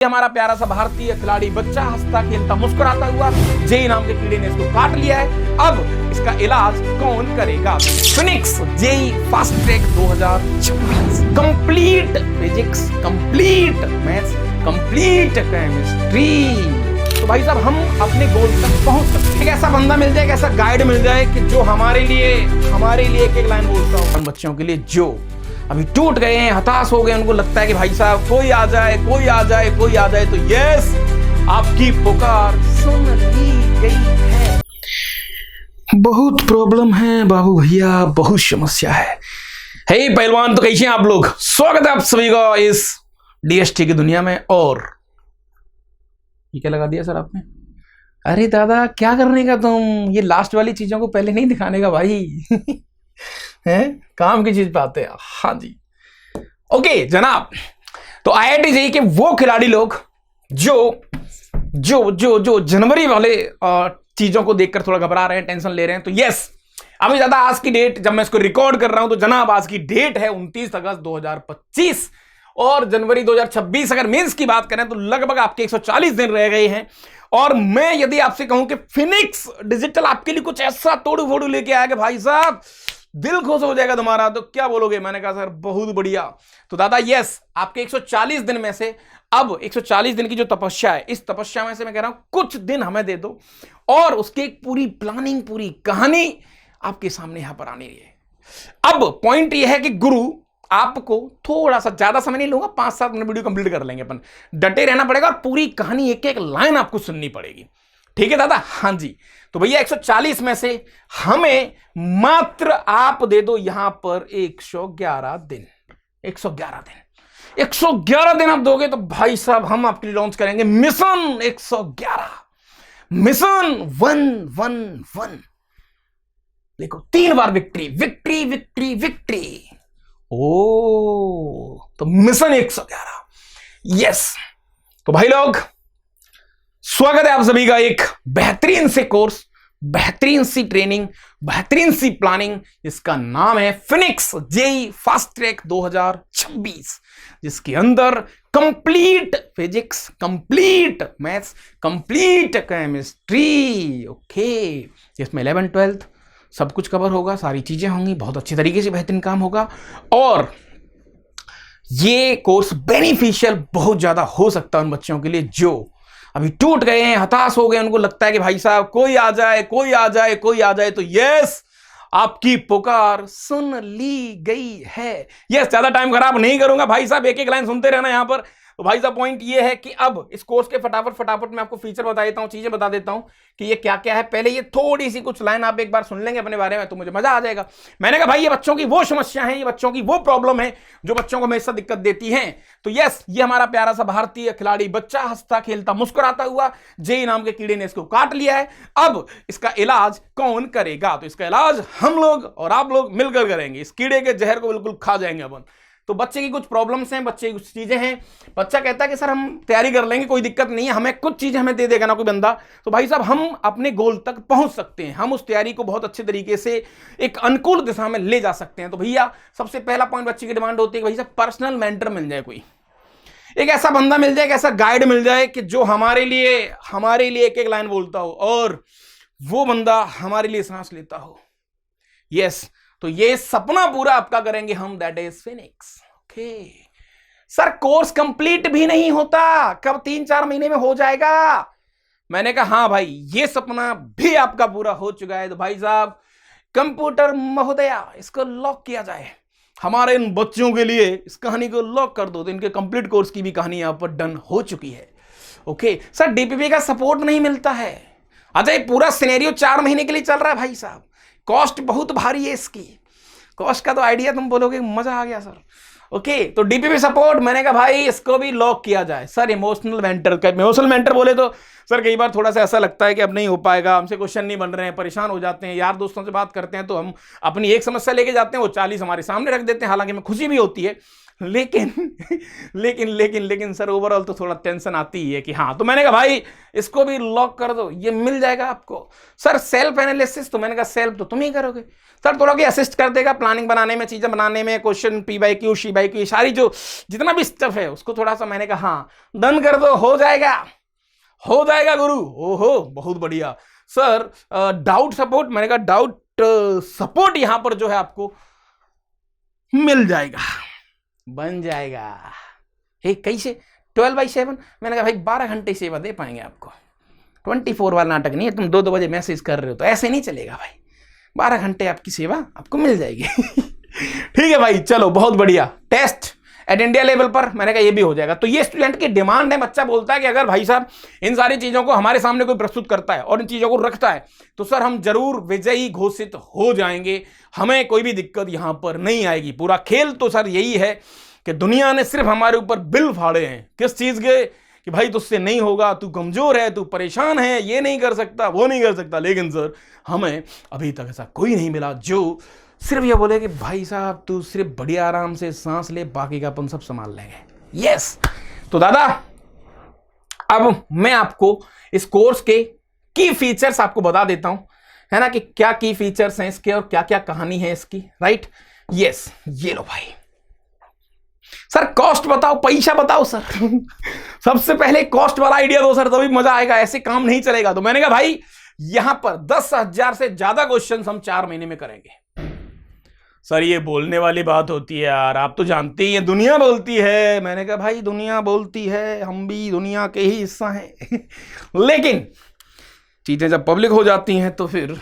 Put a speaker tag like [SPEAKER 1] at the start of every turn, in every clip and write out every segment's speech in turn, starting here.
[SPEAKER 1] हमारा प्यारा सा भारतीय खिलाड़ी बच्चा हंसता खेलता मुस्कुराता हुआ जेई नाम के कीड़े ने इसको काट लिया है। अब इसका इलाज कौन करेगा? Phoenix JEE fast track 2026, complete physics, complete maths, complete chemistry. तो भाई साहब हम अपने गोल तक पहुंच सकते हैं। एक ऐसा बंदा मिल जाए, एक ऐसा गाइड मिल जाए कि जो हमारे लिए एक एक लाइन बोलता हो। हम बच्चों के लिए जो अभी टूट गए हैं, हताश हो गए, उनको लगता है कि भाई साहब कोई आ जाए, कोई आ जाए, कोई आ जाए, तो यस, आपकी पुकार सुन ली गई है। बहुत प्रॉब्लम है बाबू भैया, बहुत समस्या है। हे पहलवान, तो कैसे हैं आप लोग? स्वागत है आप सभी का इस डीएसटी की दुनिया में। और ये क्या लगा दिया सर आपने? अरे दादा क्या करने का तुम? ये लास्ट वाली चीजों को पहले नहीं दिखाने का भाई। हैं, काम की चीज पाते हैं। हाँ जी, ओके जनाब। तो आईआईटी जेईई के वो खिलाड़ी लोग जो जो जो जो जनवरी वाले चीजों को देखकर थोड़ा घबरा रहे हैं, टेंशन ले रहे हैं, तो यस, अभी ज्यादा आज की डेट जब मैं इसको रिकॉर्ड कर रहा हूं तो जनाब आज की डेट है 29 अगस्त 2025 और जनवरी 2026 अगर मेंस की बात करें तो लगभग आपके 140 दिन रह गए हैं। और मैं यदि आपसे कहूं कि फिनिक्स डिजिटल आपके लिए कुछ ऐसा तोड़ फोड़ लेके आएगा भाई साहब, दिल खुश हो जाएगा तुम्हारा, तो क्या बोलोगे? मैंने कहा सर बहुत बढ़िया। तो दादा यस, आपके 140 दिन में से अब 140 दिन की जो तपस्या है, इस तपस्या में से मैं कह रहा हूं कुछ दिन हमें दे दो और उसकी एक पूरी प्लानिंग, पूरी कहानी आपके सामने यहां पर आनी है। अब पॉइंट यह है कि गुरु आपको थोड़ा सा ज्यादा समय नहीं लूंगा, 5-7 मिनट वीडियो कंप्लीट कर लेंगे अपन। डटे रहना पड़ेगा और पूरी कहानी एक एक लाइन आपको सुननी पड़ेगी, ठीक है दादा? हाँ जी। तो भैया 140 में से हमें मात्र आप दे दो यहां पर 111 दिन। 111 दिन, 111 दिन आप दोगे तो भाई साहब हम आपके लिए लॉन्च करेंगे मिशन 111, मिशन 111। देखो 3 बार विक्ट्री विक्ट्री विक्ट्री विक्ट्री। ओ तो मिशन 111, यस। तो भाई लोग स्वागत है आप सभी का एक बेहतरीन से कोर्स, बेहतरीन सी ट्रेनिंग, बेहतरीन सी प्लानिंग, जिसका नाम है फिनिक्स जेईई फास्ट ट्रैक 2026, जिसके अंदर complete physics, complete maths, complete chemistry, okay, जिसमें 11th 12th सब कुछ कवर होगा, सारी चीजें होंगी, बहुत अच्छी तरीके से बेहतरीन काम होगा। और ये कोर्स बेनिफिशियल बहुत ज्यादा हो सकता है उन बच्चों के लिए जो अभी टूट गए हैं, हताश हो गए, उनको लगता है कि भाई साहब कोई आ जाए, कोई आ जाए, कोई आ जाए, तो यस, आपकी पुकार सुन ली गई है। यस, ज्यादा टाइम खराब नहीं करूंगा भाई साहब, एक एक लाइन सुनते रहना यहां पर। तो भाई साहब पॉइंट ये है कि अब इस कोर्स के फटाफट मैं आपको फीचर बता देता हूं, चीजें बता देता हूं कि ये क्या क्या है। पहले ये थोड़ी सी कुछ लाइन आप एक बार सुन लेंगे अपने बारे में तो मुझे मजा आ जाएगा। मैंने कहा भाई ये बच्चों की वो समस्या है, ये बच्चों की वो प्रॉब्लम है जो बच्चों को हमेशा दिक्कत देती है। तो यस, ये हमारा प्यारा सा भारतीय खिलाड़ी बच्चा हंसता खेलता मुस्कुराता हुआ जेई नाम के कीड़े ने इसको काट लिया है। अब इसका इलाज कौन करेगा? तो इसका इलाज हम लोग और आप लोग मिलकर करेंगे। इस कीड़े के जहर को बिल्कुल खा जाएंगे अपन। तो बच्चे की कुछ प्रॉब्लम्स हैं, बच्चे की कुछ चीजें हैं। बच्चा कहता है कि सर हम तैयारी कर लेंगे, कोई दिक्कत नहीं है, हमें कुछ चीजें हमें दे देगा ना कोई बंदा, तो भाई साहब हम अपने गोल तक पहुंच सकते हैं, हम उस तैयारी को बहुत अच्छे तरीके से एक अनुकूल दिशा में ले जा सकते हैं। तो भैया सबसे पहला पॉइंट बच्चे की डिमांड होती है कि भाई साहब पर्सनल मेंटर मिल जाए, कोई एक ऐसा बंदा मिल जाए, एक ऐसा गाइड मिल जाए कि जो हमारे लिए एक एक लाइन बोलता हो और वो बंदा हमारे लिए सांस लेता हो। यस, तो ये सपना पूरा आपका करेंगे हम, that is Phoenix. Okay sir, course complete भी नहीं होता, कब 3-4 महीने में हो जाएगा? मैंने कहा हाँ भाई, ये सपना भी आपका पूरा हो चुका है। तो भाई साहब कंप्यूटर महोदया इसको लॉक किया जाए, हमारे इन बच्चों के लिए इस कहानी को लॉक कर दो। तो इनके कंप्लीट कोर्स की भी कहानी यहां पर डन हो चुकी है। ओके सर, डीपीपी का सपोर्ट नहीं मिलता है। अच्छा, ये पूरा सिनेरियो 4 महीने के लिए चल रहा है भाई साहब, कॉस्ट बहुत भारी है इसकी। कॉस्ट का तो आइडिया तुम बोलोगे मजा आ गया सर। ओके तो डीपीपी सपोर्ट, मैंने कहा भाई इसको भी लॉक किया जाए। सर इमोशनल मेंटर बोले तो सर कई बार थोड़ा सा ऐसा लगता है कि अब नहीं हो पाएगा, हमसे क्वेश्चन नहीं बन रहे हैं, परेशान हो जाते हैं, यार दोस्तों से बात करते हैं तो हम अपनी एक समस्या लेके जाते हैं, वो 40 हमारे सामने रख देते हैं, हालांकि हमें खुशी भी होती है। लेकिन लेकिन सर ओवरऑल तो थोड़ा टेंशन आती ही है कि हाँ, तो मैंने कहा भाई इसको भी लॉक कर दो, ये मिल जाएगा आपको। सर सेल्फ एनालिसिस, तो मैंने कहा सेल्फ तो तुम ही करोगे सर, थोड़ा कि असिस्ट कर देगा प्लानिंग बनाने में, चीजें बनाने में, question P by Q, she by Q, सारी जो जितना भी स्टफ है उसको थोड़ा सा मैंने कहा हाँ डन कर दो, हो जाएगा गुरु। ओहो बहुत बढ़िया सर। डाउट सपोर्ट, मैंने कहा डाउट सपोर्ट यहां पर जो है आपको मिल जाएगा, बन जाएगा। कैसे 12/7? मैंने कहा भाई 12 घंटे सेवा दे पाएंगे आपको, 24 वाला नाटक नहीं है, तुम 2 बजे मैसेज कर रहे हो तो ऐसे नहीं चलेगा भाई, 12 घंटे आपकी सेवा आपको मिल जाएगी। ठीक है भाई, चलो बहुत बढ़िया। टेस्ट एट इंडिया लेवल पर, मैंने कहा ये भी हो जाएगा। तो ये स्टूडेंट की डिमांड है, बच्चा बोलता है कि अगर भाई साहब इन सारी चीजों को हमारे सामने कोई प्रस्तुत करता है और इन चीजों को रखता है तो सर हम जरूर विजयी घोषित हो जाएंगे, हमें कोई भी दिक्कत यहां पर नहीं आएगी। पूरा खेल तो सर यही है कि दुनिया ने सिर्फ हमारे ऊपर बिल फाड़े हैं, किस चीज के, कि भाई तुझसे नहीं होगा, तू कमजोर है, तू परेशान है, ये नहीं कर सकता, वो नहीं कर सकता। लेकिन सर हमें अभी तक ऐसा कोई नहीं मिला जो सिर्फ ये बोले कि भाई साहब तू सिर्फ बढ़िया आराम से सांस ले, बाकी का अपन सब संभाल लेंगे। यस, तो दादा अब मैं आपको इस कोर्स के की फीचर्स आपको बता देता हूं, है ना, कि क्या की फीचर्स हैं इसके और क्या क्या कहानी है इसकी, राइट। यस, ये लो भाई। सर कॉस्ट बताओ, पैसा बताओ सर। सबसे पहले कॉस्ट वाला आइडिया दो सर, तभी मजा आएगा, ऐसे काम नहीं चलेगा। तो मैंने कहा भाई यहां पर 10,000 से ज्यादा क्वेश्चन हम 4 महीने में करेंगे। सर ये बोलने वाली बात होती है यार, आप तो जानते ही हैं दुनिया बोलती है। मैंने कहा भाई दुनिया बोलती है, हम भी दुनिया के ही हिस्सा हैं। लेकिन चीजें जब पब्लिक हो जाती हैं तो फिर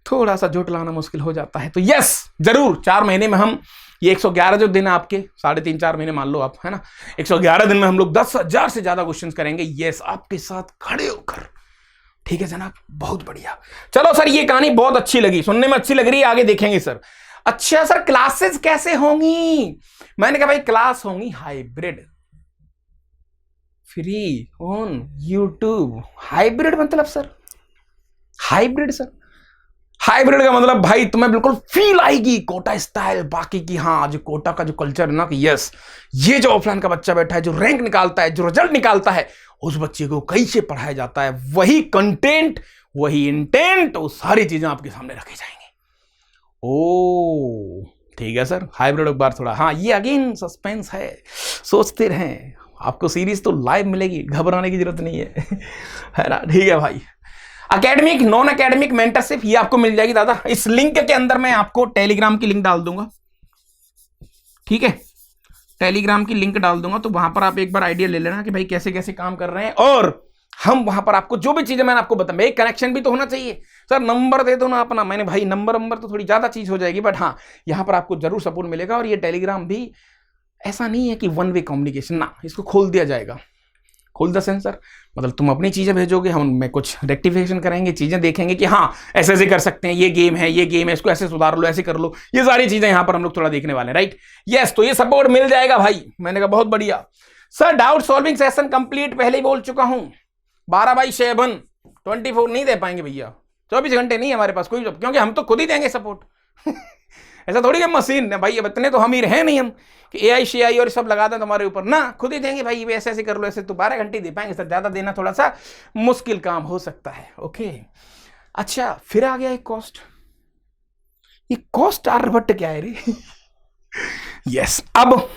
[SPEAKER 1] थोड़ा सा झुटलाना मुश्किल हो जाता है। तो यस जरूर 4 महीने में हम ये 111 जो दिन है आपके, 3.5-4 महीने मान लो आप, है ना, 111 दिन में हम लोग 10,000 से ज्यादा क्वेश्चन करेंगे। यस, आपके साथ खड़े होकर। ठीक है जनाब, बहुत बढ़िया। चलो सर ये कहानी बहुत अच्छी लगी, सुनने में अच्छी लग रही है, आगे देखेंगे सर। अच्छा सर क्लासेस कैसे होंगी? मैंने कहा भाई क्लास होंगी hybrid, free on YouTube. Hybrid मतलब सर, हाइब्रिड का मतलब भाई तुम्हें बिल्कुल फील आएगी कोटा स्टाइल, बाकी की हाँ जो कोटा का जो कल्चर है ना, कि यस ये जो ऑफलाइन का बच्चा बैठा है, जो रैंक निकालता है, जो रिजल्ट निकालता है, उस बच्चे को कैसे पढ़ाया जाता है, वही कंटेंट, वही इंटेंट, वो सारी चीजें आपके सामने रखी जाएंगी। ओ ठीक है सर, हाइब्रिड एक बार थोड़ा, हाँ ये अगेन सस्पेंस है, सोचते रहें, आपको सीरीज तो लाइव मिलेगी, घबराने की जरूरत नहीं है ना। ठीक है भाई, एकेडमिक नॉन एकेडमिक मेंटरशिप ये आपको मिल जाएगी दादा। इस लिंक के अंदर मैं आपको टेलीग्राम की लिंक डाल दूंगा, ठीक है, टेलीग्राम की लिंक डाल दूंगा, तो वहां पर आप एक बार आइडिया ले लेना कि भाई कैसे कैसे काम कर रहे हैं। और हम वहां पर आपको जो भी चीजें मैंने आपको बताया, एक कनेक्शन भी तो होना चाहिए सर, नंबर दे दो ना अपना। मैंने भाई नंबर तो थोड़ी ज्यादा चीज हो जाएगी, बट हाँ यहां पर आपको जरूर सपोर्ट मिलेगा। और ये टेलीग्राम भी ऐसा नहीं है कि 1 वे कम्युनिकेशन ना, इसको खोल दिया जाएगा। खोल द सेंसर मतलब तुम अपनी चीजें भेजोगे, हम उनमें कुछ रेक्टिफिकेशन करेंगे, चीजें देखेंगे कि हाँ ऐसे ऐसे कर सकते हैं, ये गेम है इसको ऐसे सुधार लो, ऐसे कर लो, ये सारी चीजें यहां पर हम लोग थोड़ा देखने वाले हैं, राइट। यस, तो ये सपोर्ट मिल जाएगा भाई। मैंने कहा बहुत बढ़िया sir. Doubt solving session complete, पहले ही बोल चुका हूं, 12/7, 24 नहीं दे पाएंगे भैया, 24 घंटे नहीं हमारे पास कोई, क्योंकि हम तो खुद ही देंगे सपोर्ट। ऐसा थोड़ी है मशीन है भाई, अब इतने तो हम ही रहे नहीं हम कि AI CI और सब लगा दें तुम्हारे ऊपर ना, खुद ही देंगे भाई, ऐसे ऐसे कर लो, ऐसे तो 12 घंटे दे पाएंगे सर, ज्यादा देना थोड़ा सा मुश्किल काम हो सकता है। ओके अच्छा, फिर आ गया एक कॉस्ट। ये कॉस्ट आर्यभट्ट क्या है रे? यस, अब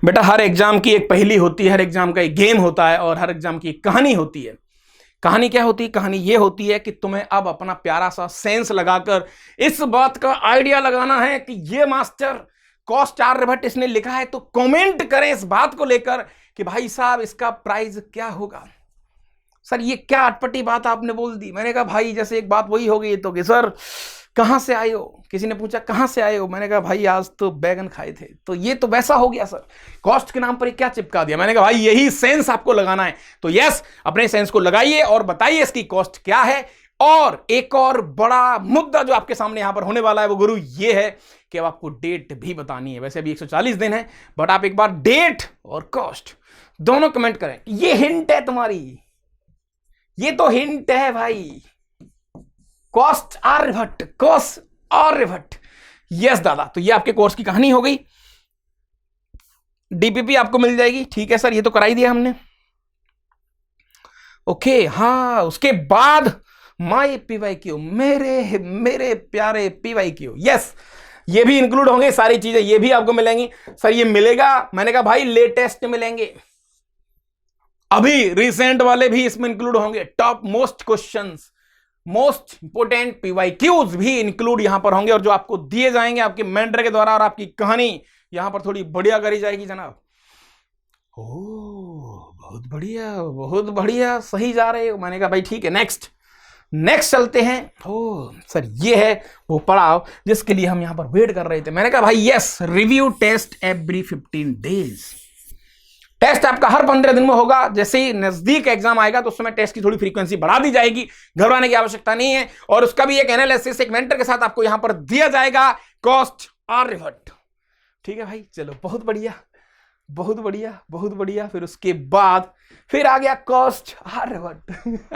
[SPEAKER 1] बेटा हर एग्जाम की एक पहेली होती है, हर एग्जाम का एक गेम होता है, और हर एग्जाम की एक कहानी होती है। कहानी क्या होती है? कहानी ये होती है कि तुम्हें अब अपना प्यारा सा सेंस लगाकर इस बात का आइडिया लगाना है कि ये मास्टर कॉस्ट आर्यभट्ट इसने लिखा है, तो कमेंट करें इस बात को लेकर कि भाई साहब इसका प्राइस क्या होगा। सर ये क्या अटपटी बात आपने बोल दी। मैंने कहा भाई जैसे एक बात वही हो गई तो कि सर कहां से आए हो, किसी ने पूछा कहां से आए हो, मैंने कहा भाई आज तो बैगन खाए थे, तो ये तो वैसा हो गया सर, कॉस्ट के नाम पर क्या चिपका दिया। मैंने कहा भाई यही सेंस आपको लगाना है, तो यस अपने सेंस को लगाइए और बताइए इसकी कॉस्ट क्या है। और एक और बड़ा मुद्दा जो आपके सामने यहां पर होने वाला है वो गुरु ये है कि अब आपको डेट भी बतानी है। वैसे अभी 140 दिन है, बट आप एक बार डेट और कॉस्ट दोनों कमेंट करें। ये हिंट है तुम्हारी, ये तो हिंट है भाई, कॉस्ट आर्यभट्ट। यस दादा, तो ये आपके कोर्स की कहानी हो गई। डीपीपी आपको मिल जाएगी। ठीक है सर, ये तो करा ही दिया हमने। ओके, हाँ, उसके बाद माय PYQ, मेरे प्यारे PYQ, यस, ये भी इंक्लूड होंगे सारी चीजें, ये भी आपको मिलेंगी। सर ये मिलेगा, मैंने कहा भाई लेटेस्ट मिलेंगे, अभी रिसेंट वाले भी इसमें इंक्लूड होंगे। Top most questions, most important PYQs भी इंक्लूड यहां पर होंगे, और जो आपको दिए जाएंगे आपके मेंटर के द्वारा, और आपकी कहानी यहां पर थोड़ी बढ़िया करी जाएगी जनाब। ओह, बहुत बढ़िया, बहुत बढ़िया, सही जा रहे हो। मैंने कहा भाई ठीक है, नेक्स्ट चलते हैं। ओह सर, ये है वो पड़ाव जिसके लिए हम यहां पर वेट कर रहे थे। मैंने कहा भाई yes, review test every 15 days. Test आपका हर 15 दिन में होगा। जैसे ही नजदीक एग्जाम आएगा तो उस समय टेस्ट की थोड़ी फ्रीक्वेंसी बढ़ा दी जाएगी, घबराने की आवश्यकता नहीं है। और उसका भी एक एनालिसिस एक मेंटर के साथ आपको यहां पर दिया जाएगा। कॉस्ट आर्यभट्ट, ठीक है भाई, चलो बहुत बढ़िया, बहुत बढ़िया, बहुत बढ़िया। फिर उसके बाद फिर आ गया कॉस्ट आर्यभट्ट।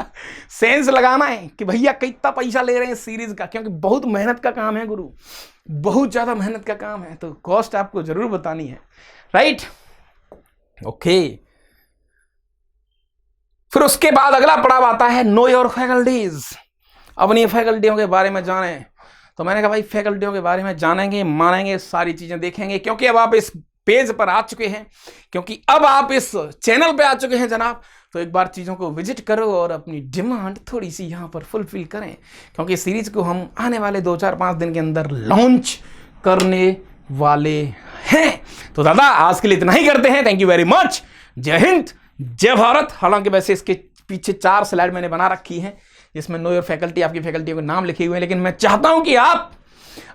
[SPEAKER 1] सेंस लगाना है कि भैया कितना पैसा ले रहे हैं सीरीज का, क्योंकि बहुत मेहनत का काम है गुरु, बहुत ज्यादा मेहनत का काम है, तो कॉस्ट आपको जरूर बतानी है, राइट? ओके, फिर उसके बाद अगला पड़ाव आता है नो योर फैकल्टीज। अपनी फैकल्टियों के बारे में जाने। तो मैंने कहा भाई फैकल्टियों के बारे में जानेंगे, मानेंगे, सारी चीजें देखेंगे, क्योंकि अब आप इस पेज पर आ चुके हैं, क्योंकि अब आप इस चैनल पे आ चुके हैं जनाब, तो एक बार चीज़ों को विजिट करो और अपनी डिमांड थोड़ी सी यहाँ पर फुलफिल करें, क्योंकि सीरीज को हम आने वाले 2-4-5 दिन के अंदर लॉन्च करने वाले हैं। तो दादा आज के लिए इतना ही करते हैं। Thank you very much. जय हिंद, जय भारत। हालांकि वैसे इसके पीछे 4 स्लाइड मैंने बना रखी हैं जिसमें नो योर फैकल्टी, आपकी फैकल्टी के नाम लिखे हुए हैं, लेकिन मैं चाहता हूं कि आप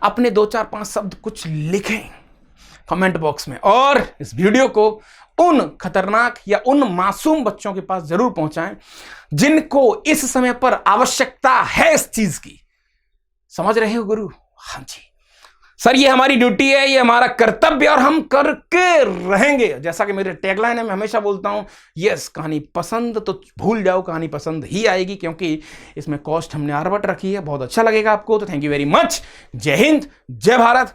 [SPEAKER 1] अपने 2-4-5 शब्द कुछ लिखें कमेंट बॉक्स में, और इस वीडियो को उन खतरनाक या उन मासूम बच्चों के पास जरूर पहुंचाएं जिनको इस समय पर आवश्यकता है इस चीज की। समझ रहे हो गुरु? हाँ जी सर, ये हमारी ड्यूटी है, ये हमारा कर्तव्य, और हम करके रहेंगे। जैसा कि मेरे टैगलाइन है, मैं हमेशा बोलता हूं, यस, कहानी पसंद तो भूल जाओ, कहानी पसंद ही आएगी, क्योंकि इसमें कॉस्ट हमने आर्यभट्ट रखी है। बहुत अच्छा लगेगा आपको। तो थैंक यू वेरी मच। जय हिंद, जय भारत।